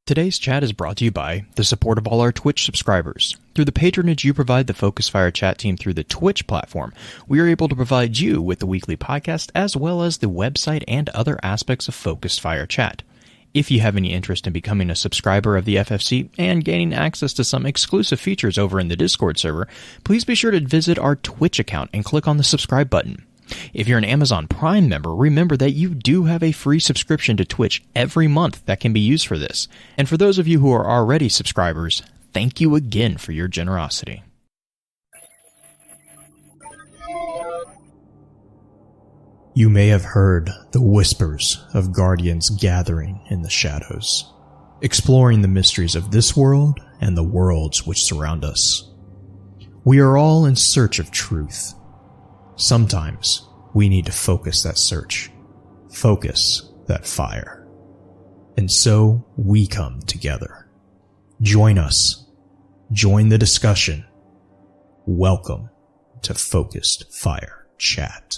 Today's chat is brought to you by the support of all our Twitch subscribers. Through the patronage you provide the Focus Fire chat team through the Twitch platform, we are able to provide you with the weekly podcast as well as the website and other aspects of Focus Fire chat. If you have any interest in becoming a subscriber of the FFC and gaining access to some exclusive features over in the Discord server, please be sure to visit our Twitch account and click on the subscribe button. If you're an Amazon Prime member, remember that you do have a free subscription to Twitch every month that can be used for this. And for those of you who are already subscribers, thank you again for your generosity. You may have heard the whispers of guardians gathering in the shadows, exploring the mysteries of this world and the worlds which surround us. We are all in search of truth. Sometimes we need to focus that search, focus that fire. And so we come together. Join us. Join the discussion. Welcome to Focused Fire Chat.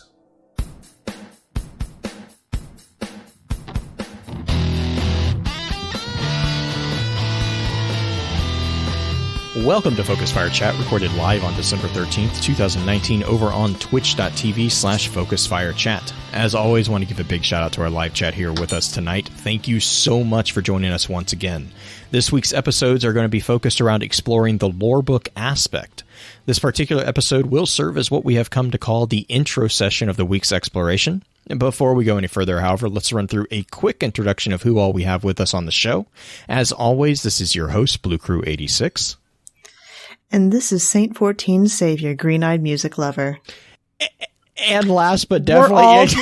Welcome to Focus Fire Chat, recorded live on December 13th, 2019, over on twitch.tv/FocusFireChat. As always, I want to give a big shout out to our live chat here with us tonight. Thank you so much for joining us once again. This week's episodes are going to be focused around exploring the lore book aspect. This particular episode will serve as what we have come to call the intro session of the week's exploration. And before we go any further, however, let's run through a quick introduction of who all we have with us on the show. As always, this is your host, Blue Crew 86. And this is Saint 14 Savior, green-eyed music lover. And last but definitely...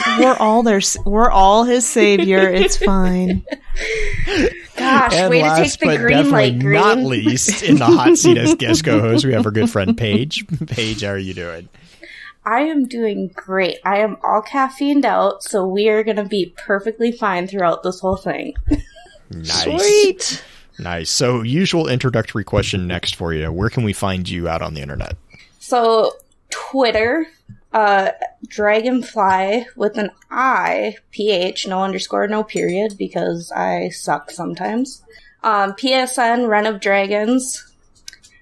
We're all his savior. It's fine. Gosh, and way to take the green light green. Not least, in the hot seat as guest co-host, we have our good friend Paige. Paige, how are you doing? I am doing great. I am all caffeined out, so we are going to be perfectly fine throughout this whole thing. Nice. Sweet. Nice. So, usual introductory question next for you. Where can we find you out on the internet? So, Twitter, dragonfli with an I.ph, no underscore, no period, because I suck sometimes. PSN, Run of Dragons.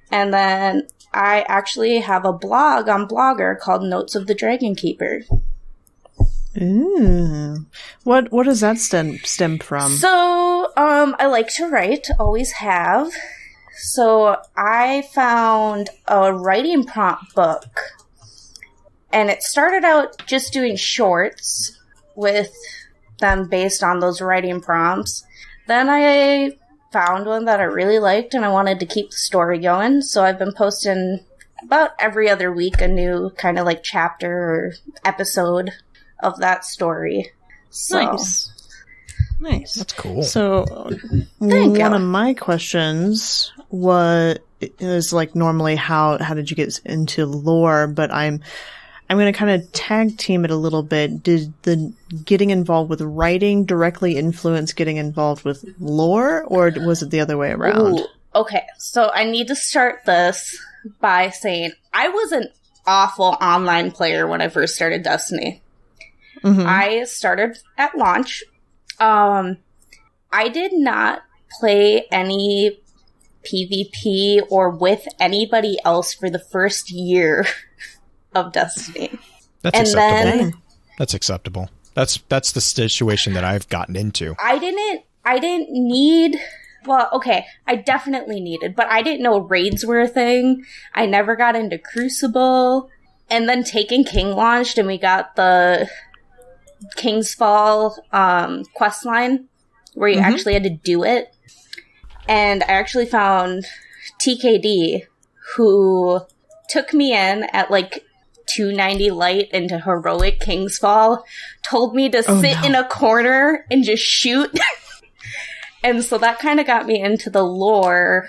And then I actually have a blog on Blogger called Notes of the Dragon Keeper. Ooh. What does that stem from? So, I like to write, always have. So, I found a writing prompt book, and it started out just doing shorts with them based on those writing prompts. Then I found one that I really liked, and I wanted to keep the story going, so I've been posting about every other week a new kind of like chapter or episode of that story. So. Nice. That's cool. So, one of my questions is like normally how did you get into lore? But I'm going to kind of tag team it a little bit. Did the getting involved with writing directly influence getting involved with lore, or was it the other way around? Ooh, okay, so I need to start this by saying I was an awful online player when I first started Destiny. Mm-hmm. I started at launch. I did not play any PvP or with anybody else for the first year of Destiny. That's acceptable. That's acceptable. That's the situation that I've gotten into. I didn't need... Well, okay, I definitely needed, but I didn't know raids were a thing. I never got into Crucible. And then Taken King launched, and we got the King's Fall quest line, where you actually had to do it. And I actually found TKD, who took me in at like 290 light into heroic King's Fall, told me to sit in a corner and just shoot. And so that kind of got me into the lore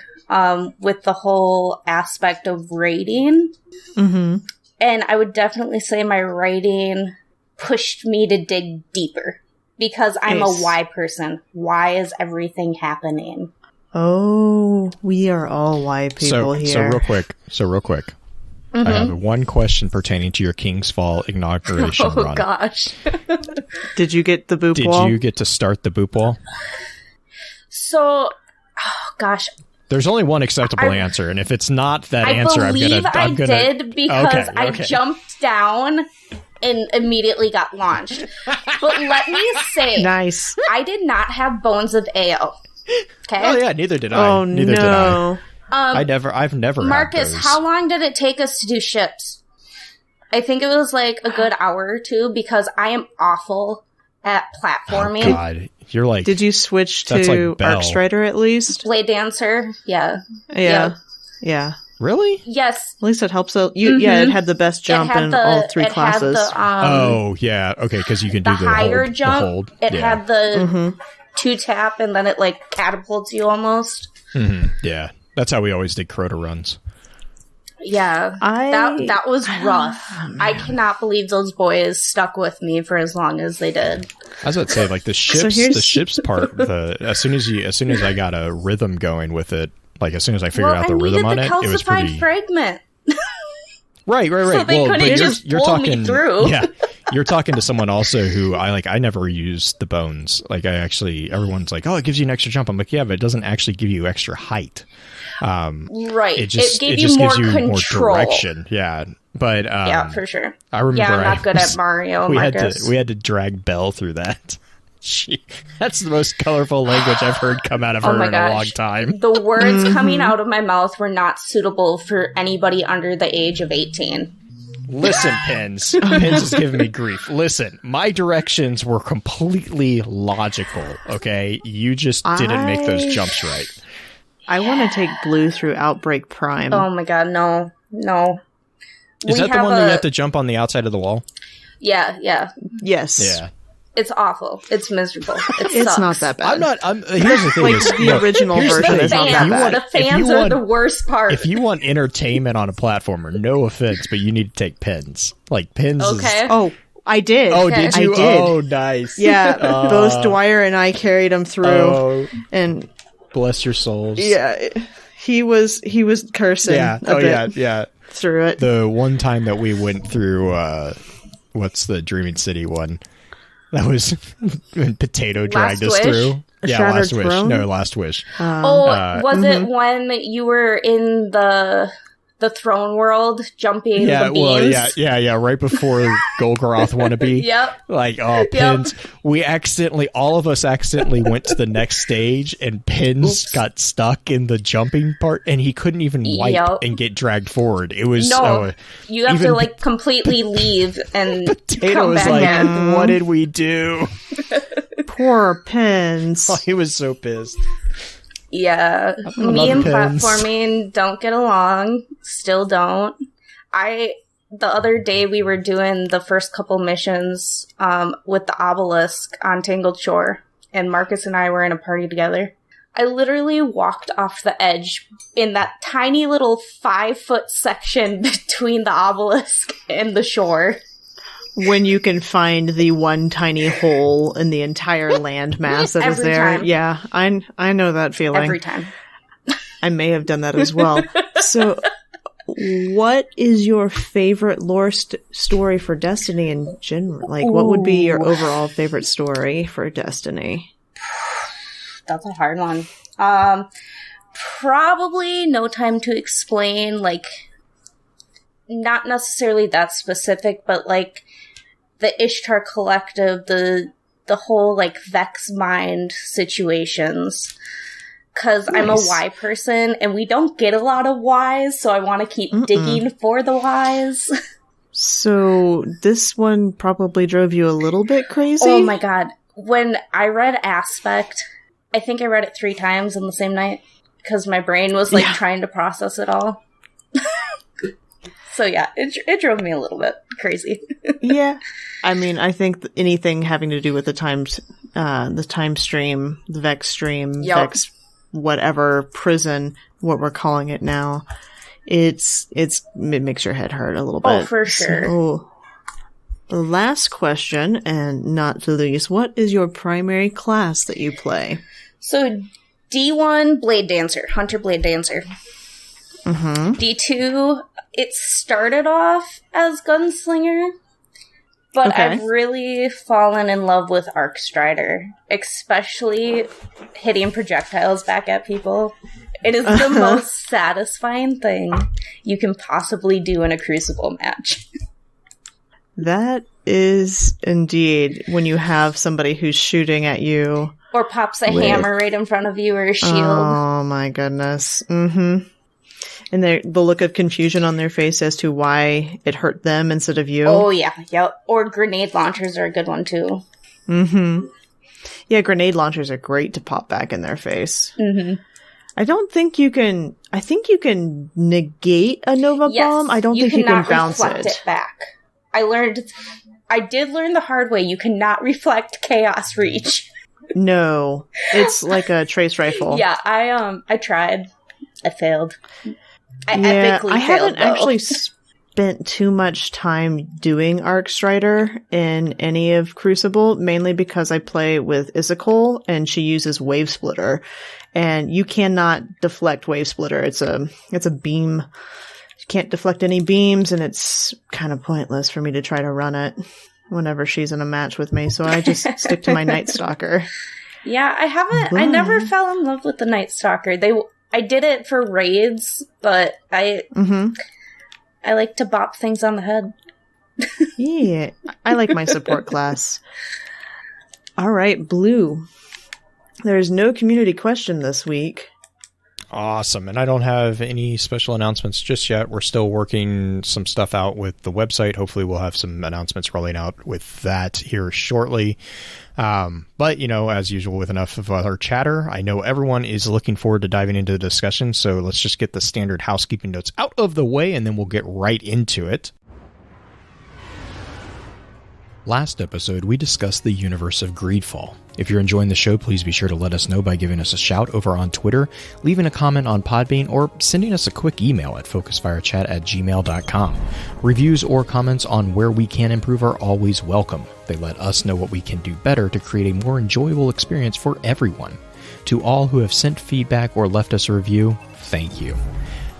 with the whole aspect of raiding. Mm-hmm. And I would definitely say my writing pushed me to dig deeper, because I'm a why person. Why is everything happening? Oh, we are all why people here. So real quick. Mm-hmm. I have one question pertaining to your King's Fall inauguration run. Oh, gosh. Did you get the boop wall? Did you get to start the boop wall? So, gosh. There's only one acceptable answer, and if it's not that answer, I'm gonna. I did because I jumped down and immediately got launched. But let me say, nice. I did not have bones of AO. Okay. Oh yeah, neither did I. Oh neither no. did I. I've never. Marcus, had those. how long did it take us to do ships? I think it was like a good hour or two because I am awful at platforming. Oh God, you're like. Did you switch to like Belle. Arcstrider at least? Blade Dancer, yeah. Yeah. Really? Yes. At least it helps. Yeah, it had the best jump in all three classes. Oh yeah, okay, because you can do the higher hold, jump. The hold. It had the 2-tap, and then it like catapults you almost. Mm-hmm. Yeah, that's how we always did Crota runs. Yeah, that was rough. I cannot believe those boys stuck with me for as long as they did. I was about to say, like the ships part. As soon as I got a rhythm going with it, like as soon as I figured out the rhythm on it, it was pretty. Fragment. Right. So they couldn't just pull me through. Yeah, you're talking to someone also who I never used the bones. Like everyone's like, oh, it gives you an extra jump. I'm like, yeah, but it doesn't actually give you extra height. Right. It just gives you control. more direction. Yeah. But yeah, for sure. I remember I'm not good at Mario. We had to drag Belle through that. That's the most colorful language I've heard come out of her in a long time. The words coming out of my mouth were not suitable for anybody under the age of 18. Listen, Pins. Pins is giving me grief. Listen, my directions were completely logical, okay? You just didn't make those jumps right. I want to take Blue through Outbreak Prime. Oh my god, no. Is that the one that you have to jump on the outside of the wall? Yeah. Yes. Yeah. It's awful. It's miserable. It's not that bad. Here's the thing: like the original version is not that bad. The fans are the worst part. If you want entertainment on a platformer, no offense, but you need to take Pins. Like Pins. Okay. Oh, I did. Oh, did you? I did. Oh, nice. Yeah, both Dwyer and I carried him through, and bless your souls. Yeah, he was cursing. Yeah. Yeah. Through it. The one time that we went through, what's the Dreaming City one? That was when Potato dragged us through. Yeah, Last Wish. No, Last Wish. Was it when you were in the throne world jumping the beams? Well, yeah, right before Golgoroth wannabe. Yep. Like, Pins. All of us accidentally went to the next stage, and Pins got stuck in the jumping part, and he couldn't even wipe and get dragged forward. It was you have to completely leave and Potato come was back in. What did we do? Poor Pins. Oh, he was so pissed. Yeah, me and platforming don't get along. Still don't. The other day we were doing the first couple missions with the obelisk on Tangled Shore, and Marcus and I were in a party together. I literally walked off the edge in that tiny little 5-foot section between the obelisk and the shore. When you can find the one tiny hole in the entire landmass that is there. Time. Yeah, I know that feeling. Every time. I may have done that as well. So, what is your favorite lore story for Destiny in general? Like, what would be your overall favorite story for Destiny? That's a hard one. Probably No Time to Explain, not necessarily that specific, but the Ishtar Collective, the whole Vex Mind situations. Because I'm a Y person, and we don't get a lot of Ys, so I want to keep digging for the Ys. So this one probably drove you a little bit crazy? Oh my god. When I read Aspect, I think I read it 3 times in the same night, because my brain was trying to process it all. So yeah, it drove me a little bit crazy. Yeah. I mean, I think anything having to do with the time stream, the Vex stream, Vex whatever prison, what we're calling it now, it makes your head hurt a little bit. Oh, for sure. So, the last question, and not the least, what is your primary class that you play? So, D1, Blade Dancer, Hunter Blade Dancer. Mm-hmm. D2, it started off as Gunslinger, But Okay. I've really fallen in love with Arcstrider, especially hitting projectiles back at people. It is the most satisfying thing you can possibly do in a Crucible match. That is indeed when you have somebody who's shooting at you. Or pops a hammer right in front of you, or a shield. Oh my goodness. Mm-hmm. And the look of confusion on their face as to why it hurt them instead of you. Oh yeah, yep. Or grenade launchers are a good one too. Mm-hmm. Yeah, grenade launchers are great to pop back in their face. Mm-hmm. I think you can negate a Nova Bomb. I don't think you can bounce reflect it back. I did learn the hard way. You cannot reflect Chaos Reach. No, it's like a trace rifle. Yeah, I tried. I failed. I haven't actually spent too much time doing Arcstrider in any of Crucible, mainly because I play with Isacol and she uses Wave Splitter, and you cannot deflect Wave Splitter. It's a beam. You can't deflect any beams, and it's kind of pointless for me to try to run it whenever she's in a match with me. So I just stick to my Night Stalker. Yeah, I never fell in love with the Night Stalker. I did it for raids, but I like to bop things on the head. Yeah, I like my support class. All right, Blue. There's no community question this week. Awesome. And I don't have any special announcements just yet. We're still working some stuff out with the website. Hopefully we'll have some announcements rolling out with that here shortly. But, as usual with enough of other chatter, I know everyone is looking forward to diving into the discussion. So let's just get the standard housekeeping notes out of the way, and then we'll get right into it. Last episode, we discussed the universe of Greedfall. If you're enjoying the show, please be sure to let us know by giving us a shout over on Twitter, leaving a comment on Podbean, or sending us a quick email at focusfirechat@gmail.com. Reviews or comments on where we can improve are always welcome. They let us know what we can do better to create a more enjoyable experience for everyone. To all who have sent feedback or left us a review, thank you.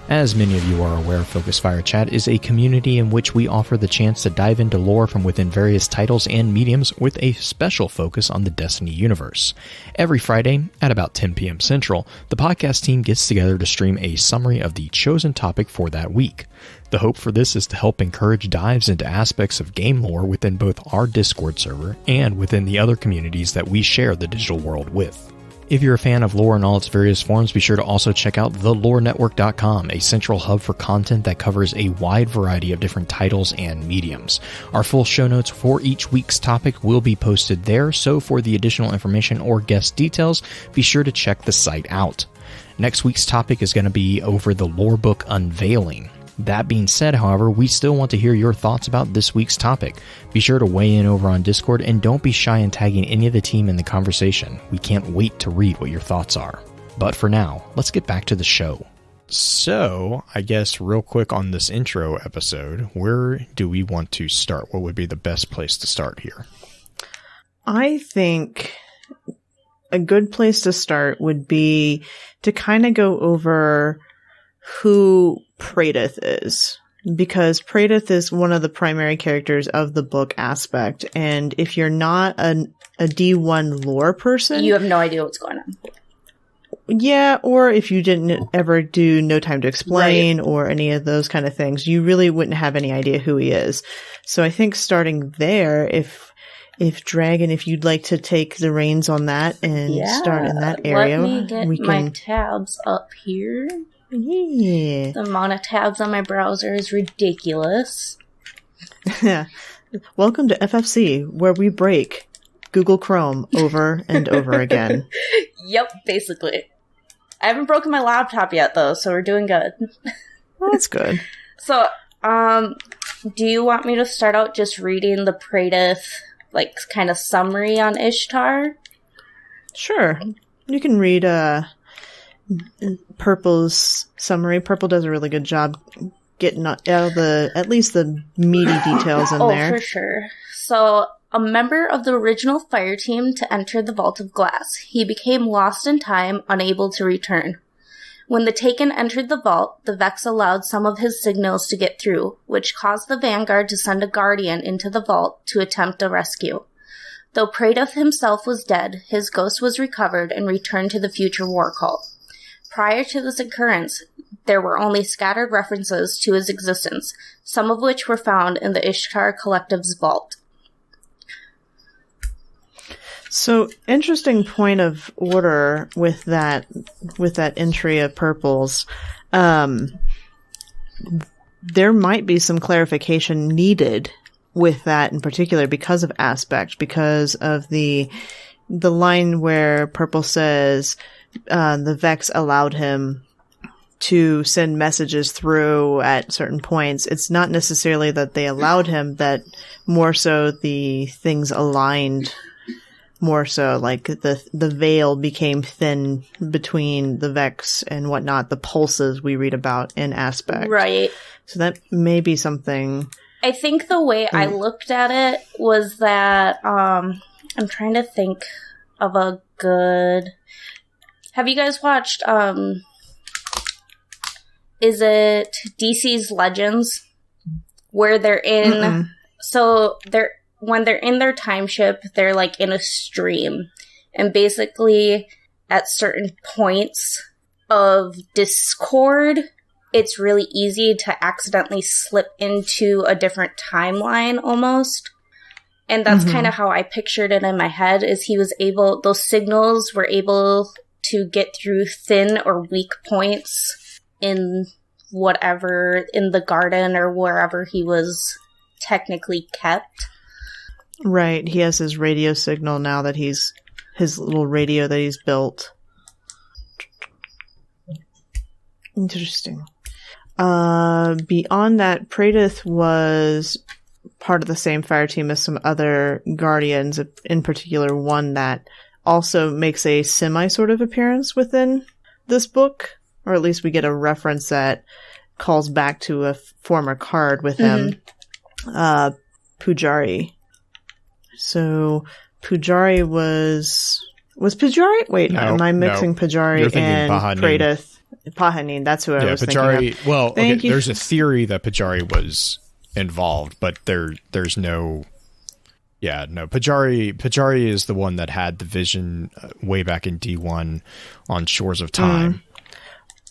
As many of you are aware, Focus Fire Chat is a community in which we offer the chance to dive into lore from within various titles and mediums with a special focus on the Destiny universe. Every Friday, at about 10 p.m. Central, the podcast team gets together to stream a summary of the chosen topic for that week. The hope for this is to help encourage dives into aspects of game lore within both our Discord server and within the other communities that we share the digital world with. If you're a fan of lore in all its various forms, be sure to also check out thelorenetwork.com, a central hub for content that covers a wide variety of different titles and mediums. Our full show notes for each week's topic will be posted there, so for the additional information or guest details, be sure to check the site out. Next week's topic is going to be over the lore book Unveiling. That being said, however, we still want to hear your thoughts about this week's topic. Be sure to weigh in over on Discord, and don't be shy in tagging any of the team in the conversation. We can't wait to read what your thoughts are. But for now, let's get back to the show. So, I guess real quick on this intro episode, where do we want to start? What would be the best place to start here? I think a good place to start would be to kind of go over who Praedyth is, because Praedyth is one of the primary characters of the book aspect, and if you're not a D1 lore person, you have no idea what's going on. Yeah, or if you didn't ever do No Time to Explain or any of those kind of things, you really wouldn't have any idea who he is. So I think starting there, if Dragon, if you'd like to take the reins on that and start in that area, let me get my tabs up here. Yeah. The amount of tabs on my browser is ridiculous. Welcome to FFC, where we break Google Chrome over and over again. Yep, basically. I haven't broken my laptop yet, though, so we're doing good. Well, that's good. So, do you want me to start out just reading the Praedyth, kind of summary on Ishtar? Sure. You can read, Purple's summary. Purple does a really good job getting at least the meaty details in there. Oh, for sure. So, a member of the original fire team to enter the Vault of Glass. He became lost in time, unable to return. When the Taken entered the vault, the Vex allowed some of his signals to get through, which caused the Vanguard to send a Guardian into the vault to attempt a rescue. Though Praedyth himself was dead, his ghost was recovered and returned to the future war cult. Prior to this occurrence, there were only scattered references to his existence, some of which were found in the Ishtar Collective's vault. So, interesting point of order with that entry of purples. There might be some clarification needed with that in particular because of aspect, because of the line where Purple says the Vex allowed him to send messages through at certain points. It's not necessarily that they allowed him, that more so the things aligned more so, like the veil became thin between the Vex and whatnot, the pulses we read about in aspect. Right. So that may be something. I think the way I looked at it was that, I'm trying to think of a good... Have you guys watched, is it DC's Legends? Where they're in... So when they're in their time ship, they're like in a stream. And basically, at certain points of discord, it's really easy to accidentally slip into a different timeline almost. And that's kind of how I pictured it in my head, is those signals were able to get through thin or weak points in whatever, in the garden or wherever he was technically kept. Right. He has his radio signal now that his little radio that he's built. Interesting. Beyond that, Praedyth was part of the same fire team as some other Guardians, in particular one that also makes a semi sort of appearance within this book, or at least we get a reference that calls back to a former card with him. Pujari. So Pujari was Pujari? Wait, no, am I mixing Pujari and Praedyth? Pahanin, that's who I was Pujari, thinking of. Well, okay, there's a theory that Pujari was involved, but there's no... Yeah, no, Pujari is the one that had the vision way back in D1 on Shores of Time.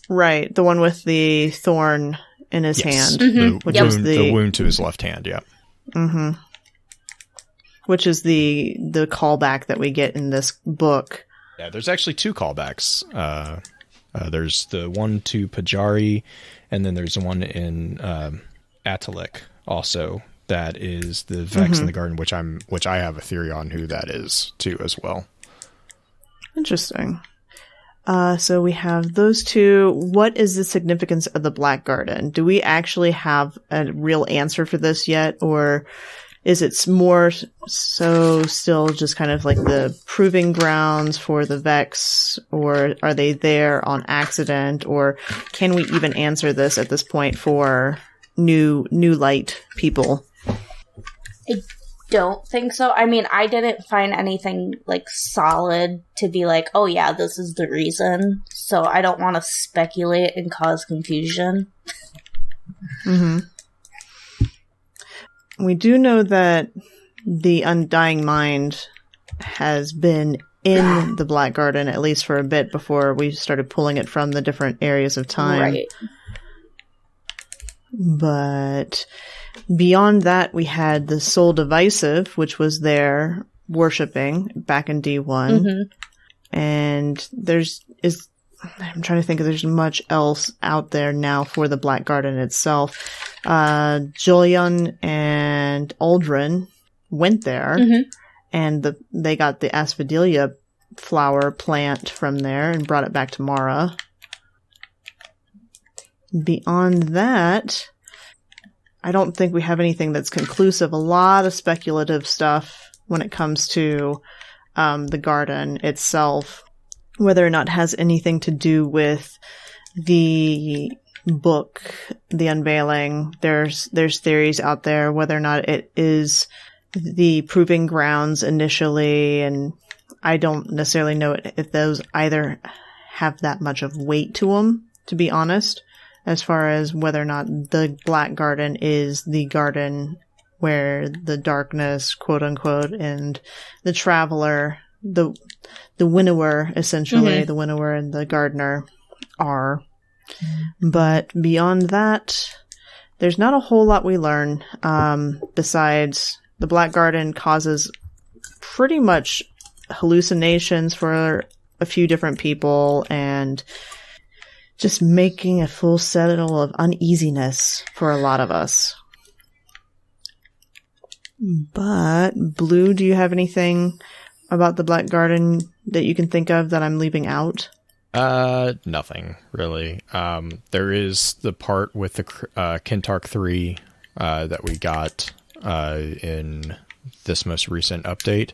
Right, the one with the thorn in his hand. The wound to his left hand, yeah. Which is the callback that we get in this book. Yeah, there's actually two callbacks. There's the one to Pujari, and then there's the one in Atalik also. That is the Vex in the garden, which I have a theory on who that is too as well. Interesting. So we have those two. What is the significance of the Black Garden? Do we actually have a real answer for this yet, or is it more so still just kind of like the proving grounds for the Vex, or are they there on accident, or can we even answer this at this point for new light people? I don't think so. I mean, I didn't find anything like solid to be like, oh yeah, this is the reason. So I don't want to speculate and cause confusion. We do know that the Undying Mind has been in the Black Garden, at least for a bit, before we started pulling it from the different areas of time. Right. But beyond that, we had the Soul Divisive, which was there worshipping back in D1. And I'm trying to think if there's much else out there now for the Black Garden itself. Julian and Aldrin went there, and they got the Asphodelia flower plant from there and brought it back to Mara. Beyond that, I don't think we have anything that's conclusive. A lot of speculative stuff when it comes to the garden itself, whether or not it has anything to do with the book, the unveiling. There's theories out there whether or not it is the proving grounds initially, and I don't necessarily know if those either have that much of weight to them. to be honest, as far as whether or not the Black Garden is the garden where the darkness, quote unquote, and the traveler, the winnower, essentially, the winnower and the gardener are. But beyond that, there's not a whole lot we learn, besides the Black Garden causes pretty much hallucinations for a few different people and just making a full settle of uneasiness for a lot of us. But, Blue, do you have anything about the Black Garden that you can think of that I'm leaving out? Nothing, really. There is the part with the Kintark 3 that we got in this most recent update.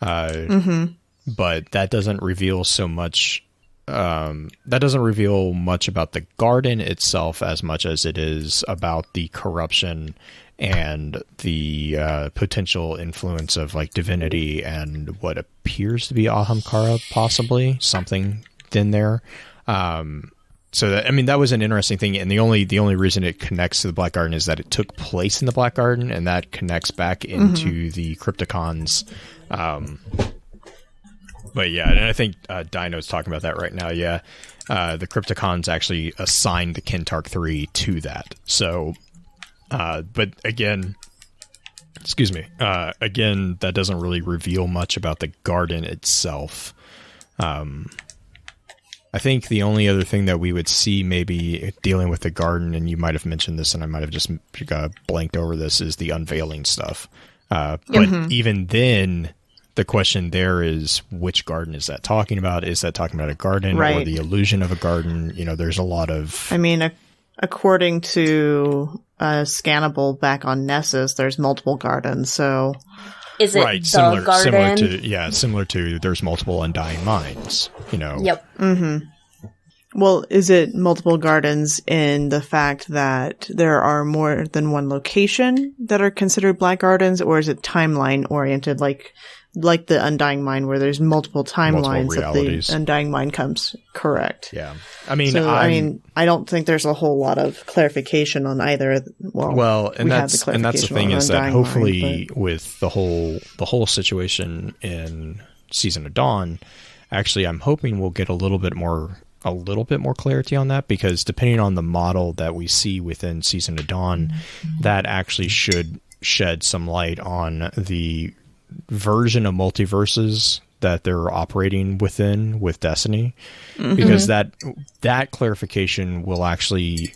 But that doesn't reveal so much. That doesn't reveal much about the garden itself as much as it is about the corruption and the potential influence of like divinity and what appears to be Ahamkara, possibly something in there. So that, I mean, that was an interesting thing, and the only reason it connects to the Black Garden is that it took place in the Black Garden, and that connects back into the Crypticons. But yeah, and I think Dino's talking about that right now. Yeah, the Crypticons actually assigned the Kintark 3 to that. So, but again, again, that doesn't really reveal much about the garden itself. I think the only other thing that we would see maybe dealing with the garden, and you might have mentioned this and I might have just blanked over this, is the unveiling stuff. But even then, the question there is, which garden is that talking about? Is that talking about a garden or the illusion of a garden? You know, there's a lot of... I mean, according to Scannable back on Nessus, there's multiple gardens, so... Is it the garden? Similar to there's multiple Undying Minds, you know. Yep. Well, is it multiple gardens in the fact that there are more than one location that are considered Black Gardens, or is it timeline oriented, like the Undying Mind, where there's multiple timelines that the Undying Mind comes? Correct. Yeah. I mean, I don't think there's a whole lot of clarification on either. And that's the thing, is that hopefully with the whole situation in Season of Dawn, actually, I'm hoping we'll get a little bit more clarity on that, because depending on the model that we see within Season of Dawn, that actually should shed some light on the version of multiverses that they're operating within with Destiny, because that clarification will actually,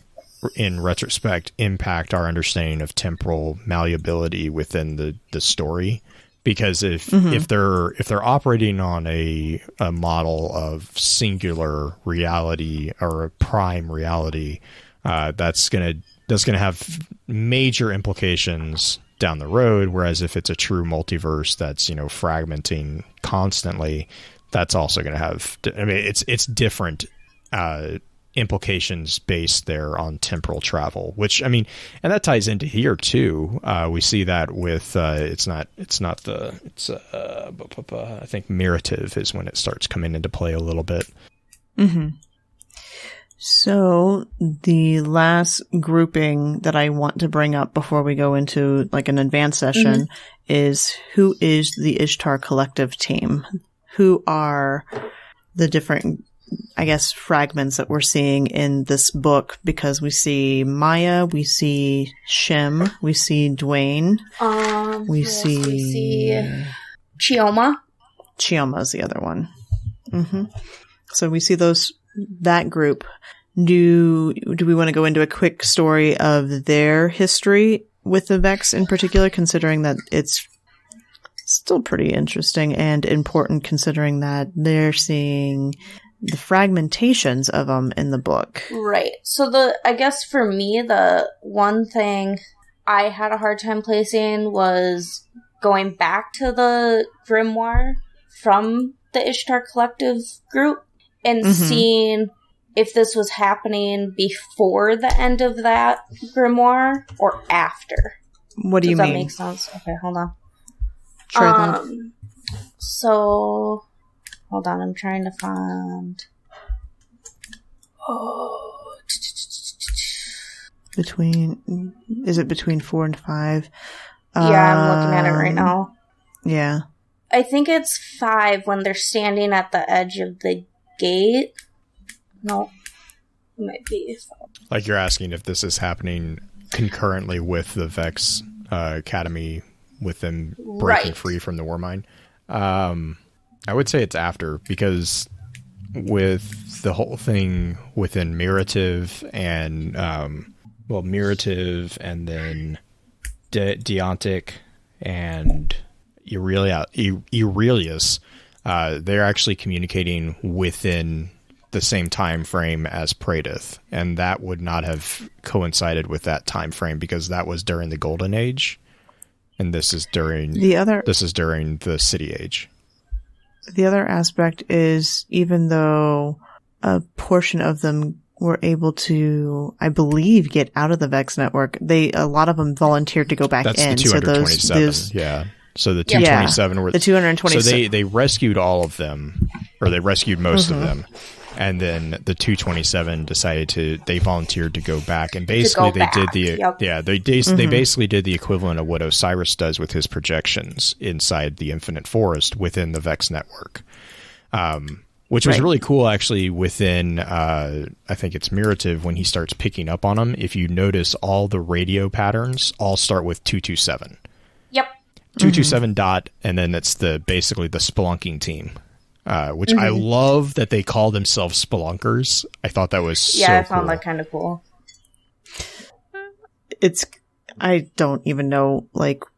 in retrospect, impact our understanding of temporal malleability within the story. Because if they're operating on a model of singular reality or a prime reality, that's gonna have major implications down the road. Whereas if it's a true multiverse that's, you know, fragmenting constantly, that's also going to have, I mean, it's different implications based there on temporal travel, which, I mean, and that ties into here too. We see that with I think Mirative is when it starts coming into play a little bit. So the last grouping that I want to bring up before we go into like an advanced session is, who is the Ishtar Collective team? Who are the different, I guess, fragments that we're seeing in this book? Because we see Maya, we see Shem, we see Dwayne, we see Chioma. Chioma is the other one. So we see that group. Do we want to go into a quick story of their history with the Vex in particular, considering that it's still pretty interesting and important, considering that they're seeing the fragmentations of them in the book. Right. So I guess for me, the one thing I had a hard time placing was going back to the grimoire from the Ishtar Collective group and seeing if this was happening before the end of that grimoire or after. What do you mean? Does that make sense? Okay, hold on. Try that. So, hold on, I'm trying to find... Oh. Is it between 4 and 5? Yeah, I'm looking at it right now. Yeah. I think it's 5 when they're standing at the edge of the gate. No, it might be 5. Like you're asking if this is happening concurrently with the Vex Academy, with them breaking free from the Warmind. I would say it's after, because with the whole thing within Mirative and Mirative and then Deontic and Aurelius, they're actually communicating within the same time frame as Praedyth, and that would not have coincided with that time frame because that was during the Golden Age, and this is during the City Age. The other aspect is, even though a portion of them were able to, I believe, get out of the Vex network, a lot of them volunteered to go back in. That's the 227. Yeah. So the 227 were the 227. So they rescued all of them, or they rescued most of them, and then the 227 they volunteered to go back, and basically they basically did the equivalent of what Osiris does with his projections inside the Infinite Forest within the Vex network, which was really cool actually. Within I think it's Mirative, when he starts picking up on them, if you notice, all the radio patterns all start with 227. Yep. 227 dot, and then it's basically the spelunking team, which I love that they call themselves spelunkers. I thought that was so cool. I found that kind of cool. I don't even know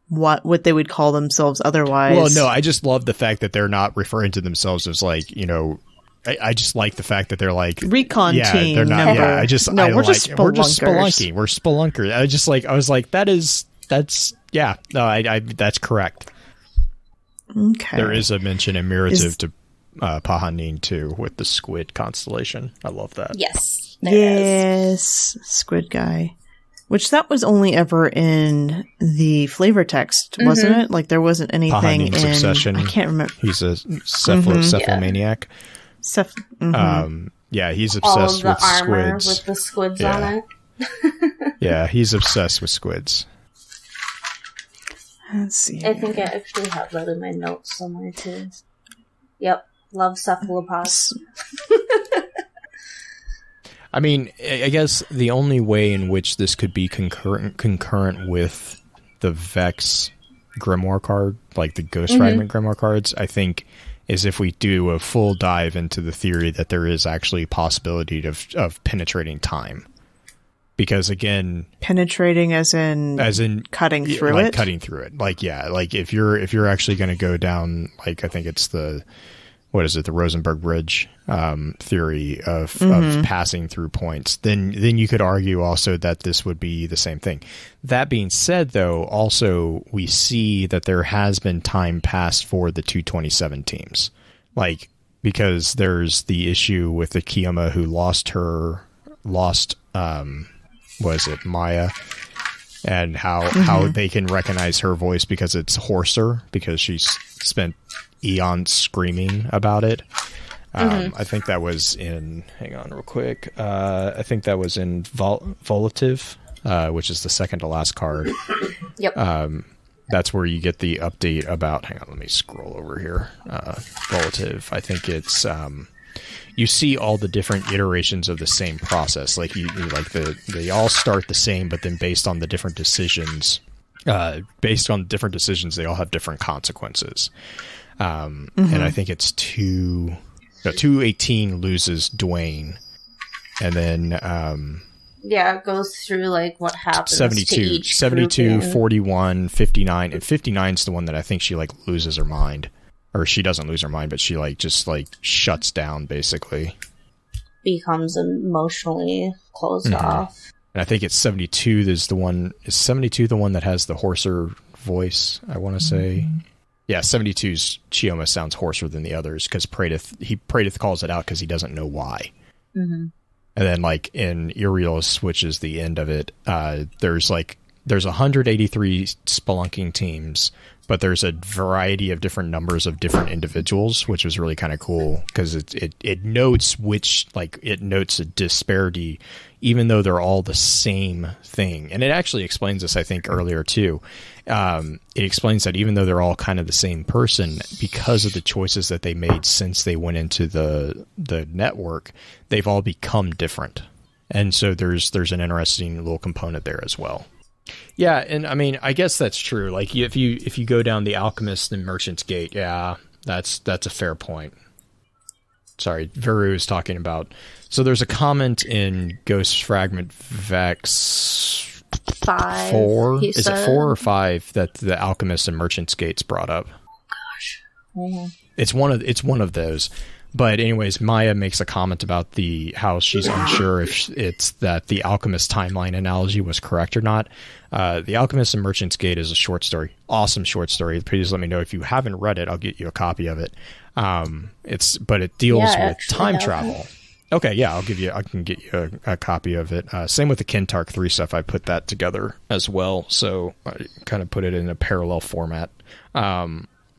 what they would call themselves otherwise. Well, no, I just love the fact that they're not referring to themselves as I just like the fact that they're like recon team. They're not. Yeah, we're just spelunking. We're spelunkers. I was like, that's correct. Okay. There is a mention in Mirative to Pahanin too, with the squid constellation. I love that. Yes. Yes, squid guy. Which that was only ever in the flavor text, wasn't it? Like there wasn't anything Pahanin's in obsession. I can't remember. He's a cephalomaniac. Yeah, he's obsessed with squids. With the squids on it. Yeah, he's obsessed with squids. Let's see. I think I actually have that in my notes somewhere too. Yep. Love cephalopods. I mean, I guess the only way in which this could be concurrent with the Vex Grimoire card, like the Ghost Fragment Grimoire cards, I think, is if we do a full dive into the theory that there is actually a possibility of penetrating time. Because again, penetrating as in cutting through it, cutting through it. If you're actually going to go down, I think it's the Rosenberg Bridge theory of passing through points, then you could argue also that this would be the same thing. That being said, though, also we see that there has been time passed for the 227 teams, because there's the issue with the Kiyama who lost Maya, and how they can recognize her voice because it's hoarser because she's spent eons screaming about it. I think that was in, hang on real quick. I think that was in Volative, which is the second to last card. Yep. That's where you get the update about, hang on, let me scroll over here. Volative. I think it's, you see all the different iterations of the same process. They all start the same, but then based on the different decisions, they all have different consequences. And I think it's 218 loses Dwayne, and then it goes through what happens 72, 41, 59, and 59 is the one that I think she loses her mind. Or she doesn't lose her mind, but she just shuts down, basically. Becomes emotionally closed off. And I think it's 72 is the one. Is 72 the one that has the hoarser voice? I want to say. Yeah, 72's Chioma sounds hoarser than the others because Praedyth calls it out because he doesn't know why. And then in Urios, which is the end of it, there's 183 spelunking teams. but there's a variety of different numbers of different individuals, which was really kind of cool because it notes it notes a disparity, even though they're all the same thing. And it actually explains this, I think, earlier too. It explains that even though they're all kind of the same person, because of the choices that they made since they went into the network, they've all become different. And so there's an interesting little component there as well. Yeah, and I mean, I guess that's true. Like if you go down the Alchemist and Merchant's Gate, yeah, that's a fair point. Sorry, Veru is talking about. So there's a comment in Ghost Fragment Vex 5. 4. Is it 4 or 5 that the Alchemist and Merchant's Gate's brought up? Gosh, mm-hmm. It's one of those. But anyways, Maya makes a comment about how she's unsure if it's that the Alchemist timeline analogy was correct or not. The Alchemist and Merchant's Gate is a short story. Awesome short story. Please let me know if you haven't read it. I'll get you a copy of it. But it deals with time travel. Okay, yeah, I can get you a copy of it. Same with the Kintark 3 stuff. I put that together as well. So I kind of put it in a parallel format.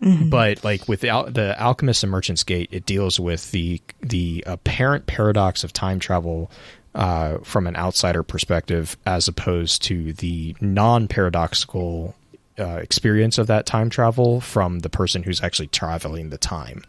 Mm-hmm. But like with the Alchemist and Merchant's Gate, it deals with the apparent paradox of time travel from an outsider perspective, as opposed to the non-paradoxical experience of that time travel from the person who's actually traveling the time.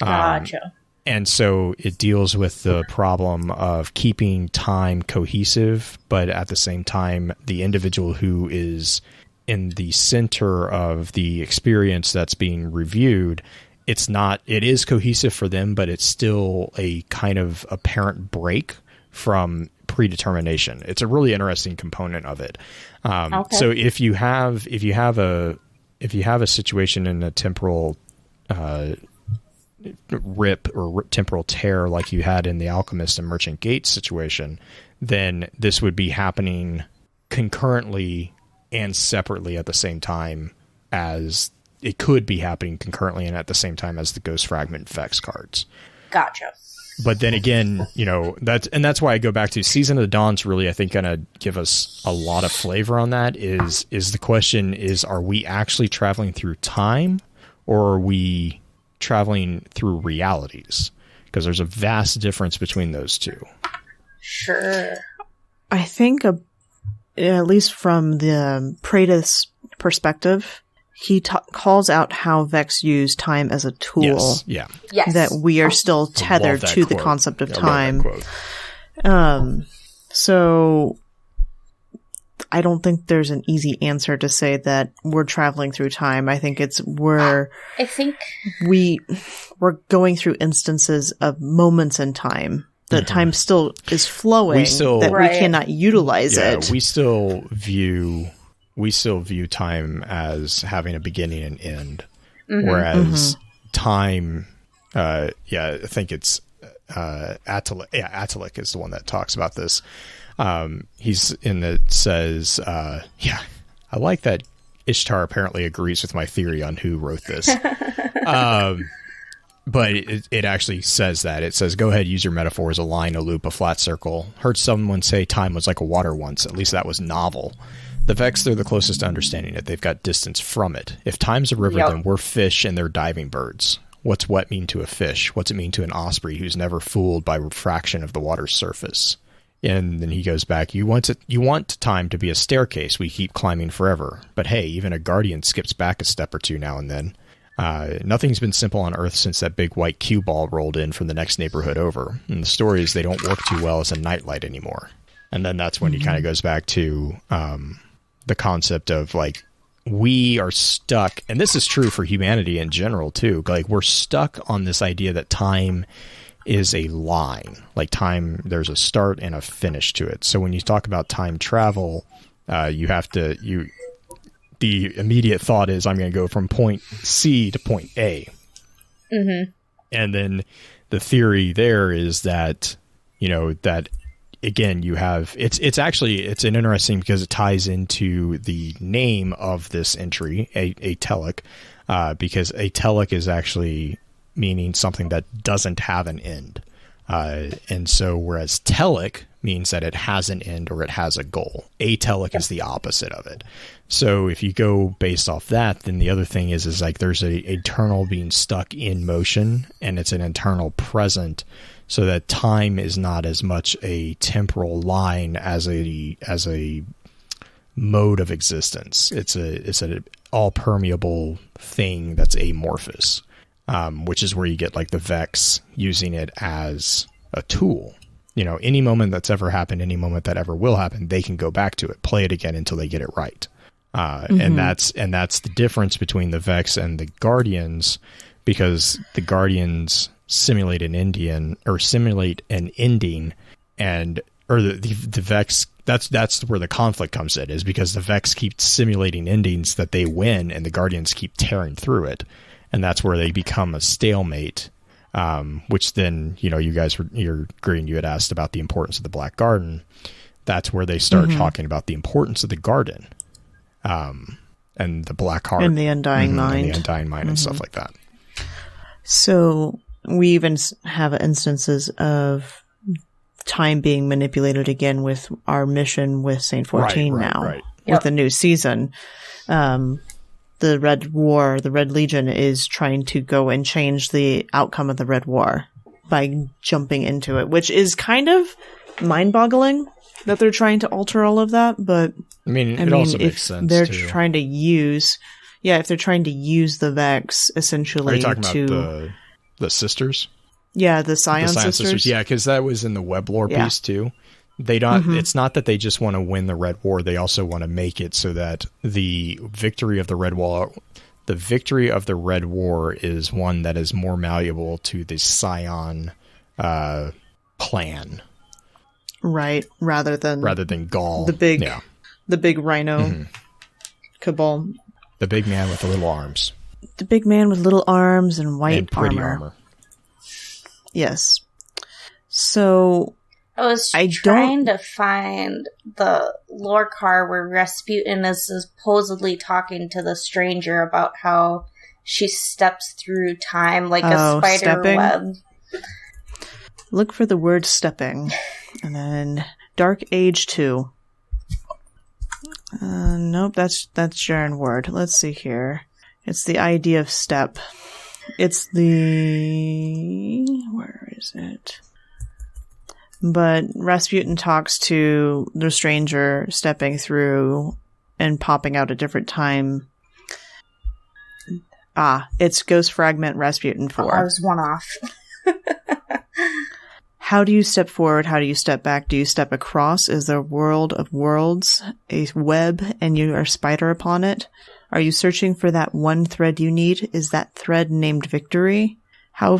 Gotcha. And so it deals with the problem of keeping time cohesive, but at the same time, the individual who is in the center of the experience that's being reviewed, it is cohesive for them, but it's still a kind of apparent break from predetermination. It's a really interesting component of it. Okay. So if you have a situation in a temporal rip or temporal tear like you had in the Alchemist and Merchant Gate situation, then this would be happening concurrently and separately at the same time, as it could be happening concurrently and at the same time as the Ghost Fragment Vex cards. Gotcha. But then again, that's why I go back to Season of the Dawn's really, I think, going to give us a lot of flavor on that. Is the question is, are we actually traveling through time, or are we traveling through realities? Because there's a vast difference between those two. Sure. I think at least from the Praetus perspective, he calls out how Vex used time as a tool. Yes, yeah. Yes. That we are still tethered to the concept of time. So I don't think there's an easy answer to say that we're traveling through time. I think we're going through instances of moments in time. That time still is flowing, we cannot utilize it. We still view time as having a beginning and end, whereas time, I think it's Atalik. Yeah, Atalik is the one that talks about this. He's in that says, I like that Ishtar apparently agrees with my theory on who wrote this. But it actually says that. It says, go ahead, use your metaphors, a line, a loop, a flat circle. Heard someone say time was like a water once. At least that was novel. The Vex, they're the closest to understanding it. They've got distance from it. If time's a river, then we're fish and they're diving birds. What's wet mean to a fish? What's it mean to an osprey who's never fooled by refraction of the water's surface? And then he goes back, you want time to be a staircase we keep climbing forever. But hey, even a guardian skips back a step or two now and then. Nothing's been simple on Earth since that big white cue ball rolled in from the next neighborhood over. And the story is they don't work too well as a nightlight anymore. And then that's when he kind of goes back to the concept of like, we are stuck, and this is true for humanity in general too. Like, we're stuck on this idea that time is a line. Like, time, there's a start and a finish to it. So when you talk about time travel, the immediate thought is, I'm going to go from point C to point A. Mm-hmm. And then the theory there is that, that again, you have, it's an interesting because it ties into the name of this entry, atelic, because atelic is actually meaning something that doesn't have an end. And so whereas telic means that it has an end or it has a goal, atelic is the opposite of it. So if you go based off that, then the other thing is like there's a eternal being stuck in motion, and it's an eternal present, so that time is not as much a temporal line as a mode of existence. It's an all permeable thing that's amorphous, which is where you get like the Vex using it as a tool. You know, any moment that's ever happened, any moment that ever will happen, they can go back to it, play it again until they get it right. And that's the difference between the Vex and the Guardians, because the Guardians simulate an ending, and the Vex. That's where the conflict comes in, is because the Vex keep simulating endings that they win, and the Guardians keep tearing through it, and that's where they become a stalemate. Which then, you know, you're agreeing, you had asked about the importance of the Black Garden. That's where they start talking about the importance of the Garden, and the Black Heart, and the Undying Mind, and the Undying Mind, and stuff like that. So we even have instances of time being manipulated again with our mission with Saint 14 right. With the new season. The Red War, the Red Legion is trying to go and change the outcome of the Red War by jumping into it, which is kind of mind-boggling that they're trying to alter all of that. But I mean, it also makes sense. They're trying to use, if they're trying to use the Vex essentially. Are you talking about the sisters? Yeah, the Scion sisters. Yeah, because that was in the web lore piece too. They don't. It's not that they just want to win the Red War. They also want to make it so that the victory of the Red War, is one that is more malleable to the Scion plan, right? Rather than Gaul, the big rhino cabal, the big man with the little arms, and white and pretty armor. Yes. So. I was trying to find the lore card where Rasputin is supposedly talking to the stranger about how she steps through time like a spider web. Look for the word stepping. And then Dark Age 2. Nope, that's Jaren word. Let's see here. It's the idea of step. It's the... Where is it? But Rasputin talks to the stranger stepping through and popping out a different time. It's Ghost Fragment Rasputin 4. I was one off. How do you step forward? How do you step back? Do you step across? Is there a world of worlds, a web, and you are a spider upon it? Are you searching for that one thread you need? Is that thread named Victory? How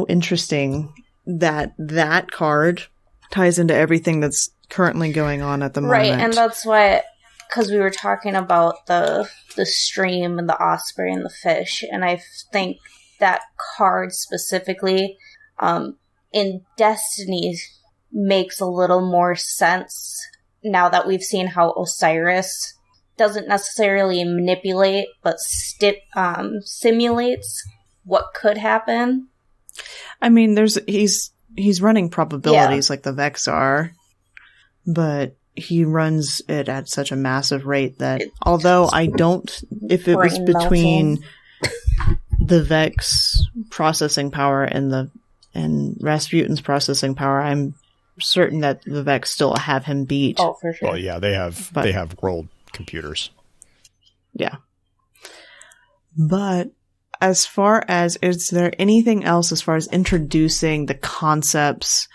interesting that card ties into everything that's currently going on at the moment. Right, and that's why, because we were talking about the stream and the osprey and the fish, and I think that card specifically in Destiny makes a little more sense now that we've seen how Osiris doesn't necessarily manipulate, but simulates what could happen. I mean, he's running probabilities like the Vex are, but he runs it at such a massive rate that although I don't, if it was between the Vex processing power and Rasputin's processing power, I'm certain that the Vex still have him beat. Oh, for sure. Well, yeah, they have world computers. Yeah. But as far as, is there anything else as far as introducing the concepts?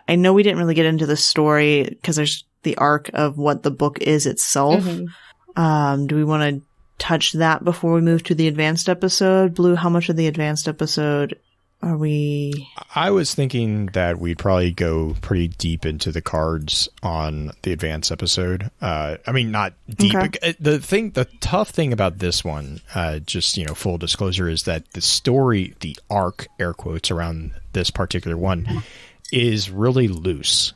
I know we didn't really get into the story because there's the arc of what the book is itself. Do we want to touch that before we move to the advanced episode? Blue, how much of the advanced episode are we? I was thinking that we'd probably go pretty deep into the cards on the advanced episode. I mean, not deep. Okay. The tough thing about this one, just, full disclosure, is that the story, the arc, air quotes, around this particular one is really loose.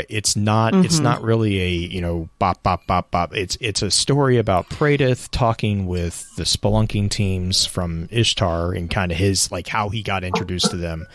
It's not really a, bop, bop, bop, bop. It's a story about Praedyth talking with the spelunking teams from Ishtar and kind of his, like, how he got introduced to them.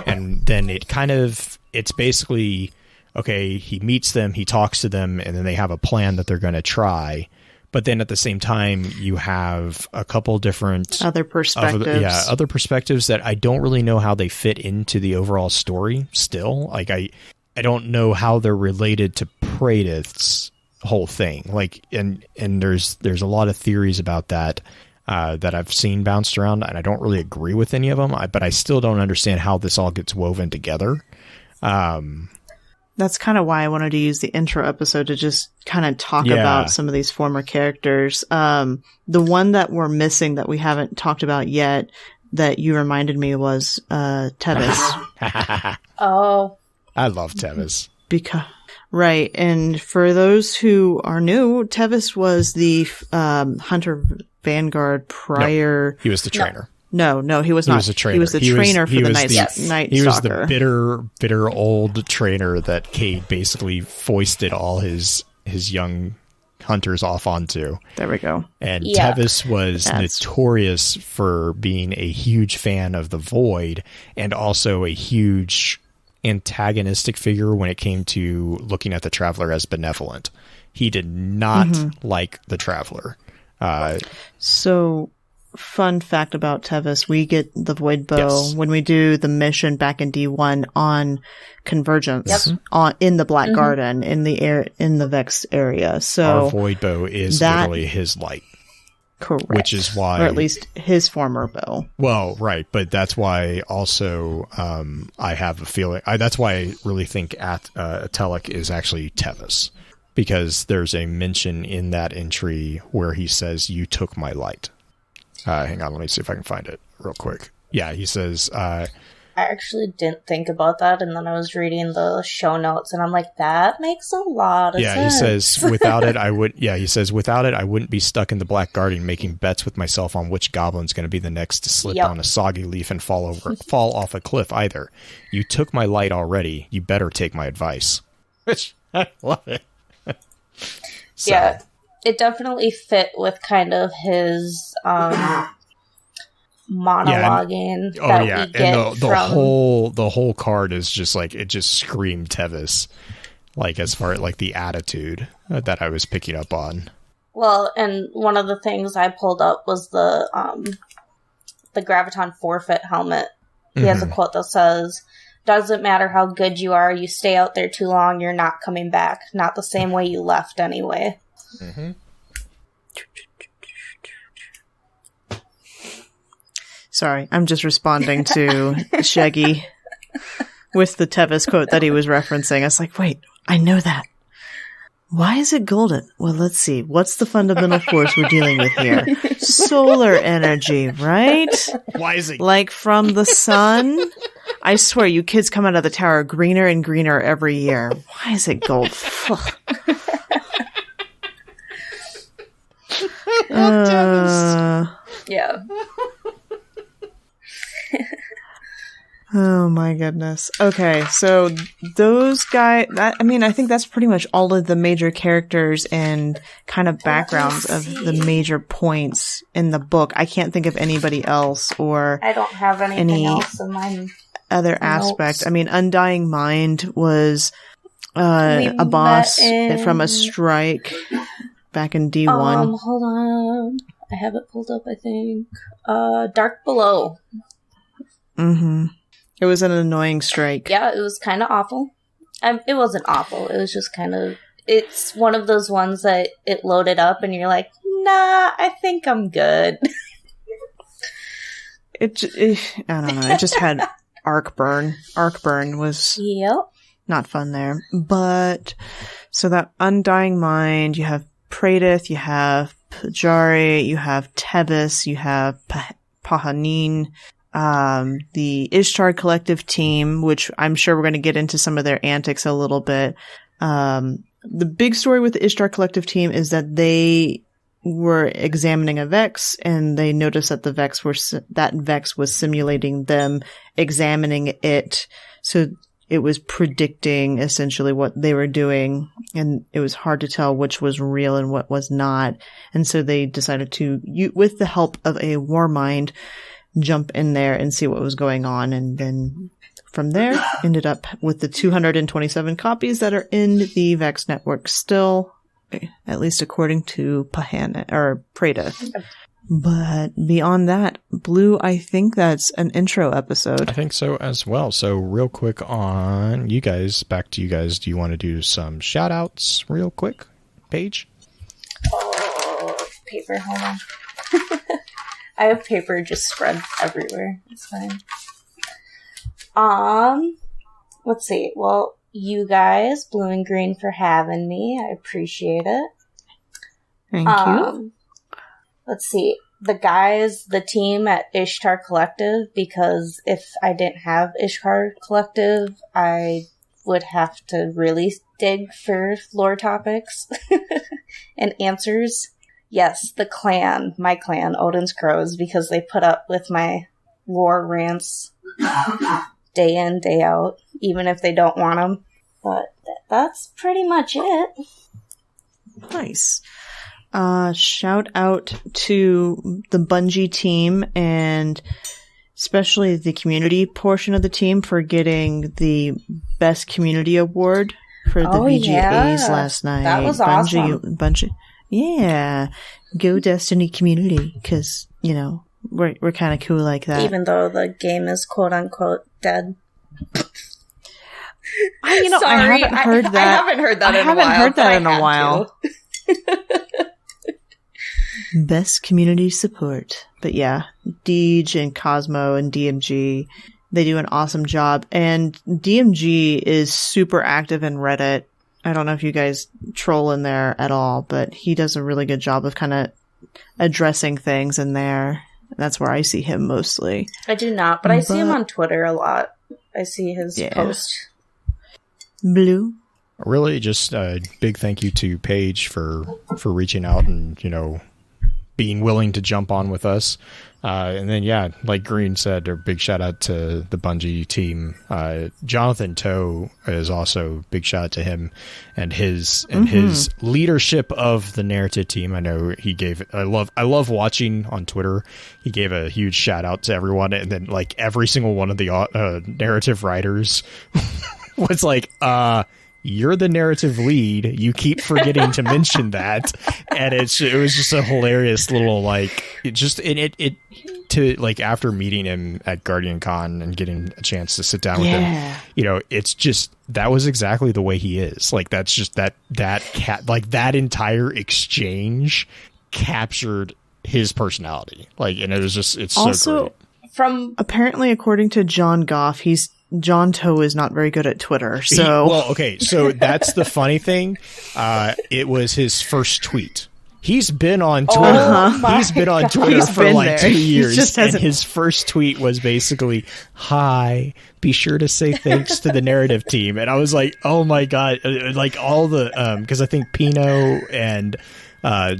And then it's basically, okay, he meets them, he talks to them, and then they have a plan that they're going to try. But then at the same time, you have a couple different other perspectives. Other perspectives that I don't really know how they fit into the overall story still. Like, I don't know how they're related to Praedyth's whole thing. Like, and there's a lot of theories about that that I've seen bounced around, and I don't really agree with any of them. But I still don't understand how this all gets woven together. That's kind of why I wanted to use the intro episode to just kind of talk about some of these former characters. The one that we're missing that we haven't talked about yet that you reminded me was Tevis. Oh. I love Tevis. Right. And for those who are new, Tevis was the Hunter Vanguard prior. No, he was the trainer. No, he was not. He was a trainer. He was the trainer for the Night Stalker. He was the bitter old trainer that Cade basically foisted all his young hunters off onto. There we go. And Tevis was notorious for being a huge fan of the Void and also a huge antagonistic figure when it came to looking at the Traveler as benevolent. He did not like the Traveler. So, fun fact about Tevis, we get the Void Bow when we do the mission back in D1 on Convergence in the Black Garden in the Vex area. So our Void Bow is literally his light. Correct. Which is why... Or at least his former bow. Well, right. But that's why also I have a feeling... that's why I really think Atelic is actually Tevis. Because there's a mention in that entry where he says, "You took my light." Hang on, let me see if I can find it real quick. Yeah, he says... I actually didn't think about that, and then I was reading the show notes, and I'm like, that makes a lot of sense. He says, without it, I wouldn't be stuck in the Black Garden making bets with myself on which goblin's going to be the next to slip on a soggy leaf and fall off a cliff either. You took my light already. You better take my advice. Which, I love it. So. Yeah, it definitely fit with kind of his monologuing we get and from... the whole card is just like, it just screamed Tevis, like as far as like the attitude that I was picking up on. Well, and one of the things I pulled up was the Graviton forfeit helmet. He has a quote that says, "Doesn't matter how good you are, you stay out there too long, you're not coming back. Not the same way you left anyway." Sorry, I'm just responding to Shaggy with the Tevis quote that he was referencing. I was like, wait, I know that. Why is it golden? Well, let's see. What's the fundamental force we're dealing with here? Solar energy, right? Why is it? Like from the sun? I swear, you kids come out of the tower greener and greener every year. Why is it gold? Yeah. Oh my goodness. Okay, so those guys, I think that's pretty much all of the major characters and kind of backgrounds of the major points in the book. I can't think of anybody else or I don't have anything else in mind. Other aspect. I mean, Undying Mind was a boss from a strike back in D1. Hold on. I have it pulled up, I think. Dark Below. It was an annoying strike. Yeah, it was kind of awful. It wasn't awful. It was just kind of... It's one of those ones that it loaded up and you're like, nah, I think I'm good. I don't know. It just had arc burn. Arc burn was not fun there. But, so that Undying Mind, you have Praedyth, you have Pajari, you have Tevis, you have Pahanin, the Ishtar Collective team, which I'm sure we're going to get into some of their antics a little bit. The big story with the Ishtar Collective team is that they were examining a Vex, and they noticed that that Vex was simulating them examining it. So it was predicting essentially what they were doing, and it was hard to tell which was real and what was not. And so they decided to, with the help of a war mind, jump in there and see what was going on. And then from there, ended up with the 227 copies that are in the Vex network still, at least according to Prada. But beyond that, Blue, I think that's an intro episode. I think so as well. So real quick on you guys, back to you guys. Do you want to do some shout outs real quick, Paige? Oh, paper, hold on. I have paper just spread everywhere. It's fine. Let's see. Well, you guys, Blue and Green, for having me. I appreciate it. Thank you. Let's see. The team at Ishtar Collective, because if I didn't have Ishtar Collective, I would have to really dig for lore topics and answers. Yes, the clan, my clan, Odin's Crows, because they put up with my lore rants day in, day out, even if they don't want them. But that's pretty much it. Nice. Shout out to the Bungie team and especially the community portion of the team for getting the best community award for the VGAs last night. That was awesome. Bungie. Yeah. Go Destiny community, because, we're kind of cool like that. Even though the game is quote unquote dead. I haven't heard that. I haven't heard that in a while. Best community support. But yeah, Deej and Cosmo and DMG, they do an awesome job. And DMG is super active in Reddit. I don't know if you guys troll in there at all, but he does a really good job of kind of addressing things in there. That's where I see him mostly. I do not, but I see him on Twitter a lot. I see his post. Blue? Really, just a big thank you to Paige for reaching out and, being willing to jump on with us. And then, yeah, like Green said, a big shout out to the Bungie team. Jonathan Toe is also big shout out to him and his leadership of the narrative team. I know he gave, I love watching on Twitter. He gave a huge shout out to everyone. And then like every single one of the narrative writers was like, you're the narrative lead. You keep forgetting to mention that. And it was just a hilarious little, after meeting him at Guardian Con and getting a chance to sit down with him, it's just, that was exactly the way he is. Like, that's just that entire exchange captured his personality. Like, and it was just, it's also, so great. Apparently, according to John Goff, John Toe is not very good at Twitter, so... So that's the funny thing. It was his first tweet. He's been on Twitter. He's been on Twitter for like 2 years, and his first tweet was basically, "Hi, be sure to say thanks to the narrative team." And I was like, "Oh my god!" Like all the because I think Pino and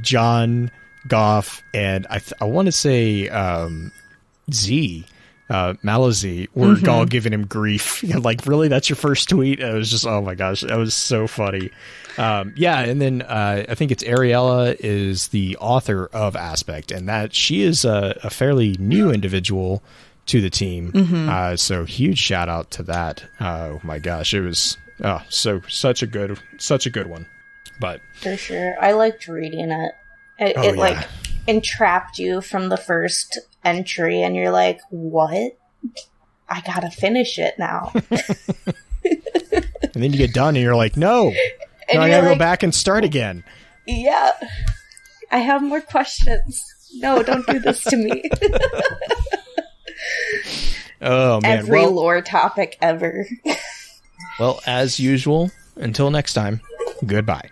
John Goff and I want to say Z. Malazi were all giving him grief. Like, really, that's your first tweet? It was just, oh my gosh, that was so funny. And then I think it's Ariella is the author of Aspect, and that she is a fairly new individual to the team. So huge shout out to that. Oh my gosh, it was such a good one. But for sure, I liked reading it. It like entrapped you from the first entry, and you're like, what? I gotta finish it now. And then you get done and you're like, no, I gotta go back and start again. Yeah, I have more questions. No, don't do this to me. Oh man, every lore topic ever. Well, as usual, until next time, goodbye.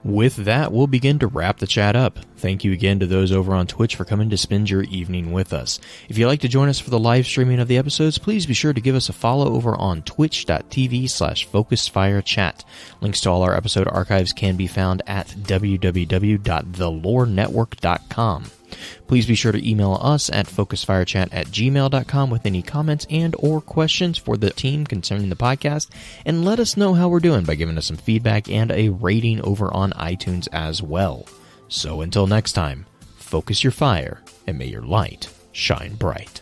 With that, we'll begin to wrap the chat up. Thank you again to those over on Twitch for coming to spend your evening with us. If you'd like to join us for the live streaming of the episodes, please be sure to give us a follow over on twitch.tv/FocusedFireChat. Links to all our episode archives can be found at www.thelorenetwork.com. Please be sure to email us at focusfirechat@gmail.com with any comments and or questions for the team concerning the podcast, and let us know how we're doing by giving us some feedback and a rating over on iTunes as well. So until next time, focus your fire and may your light shine bright.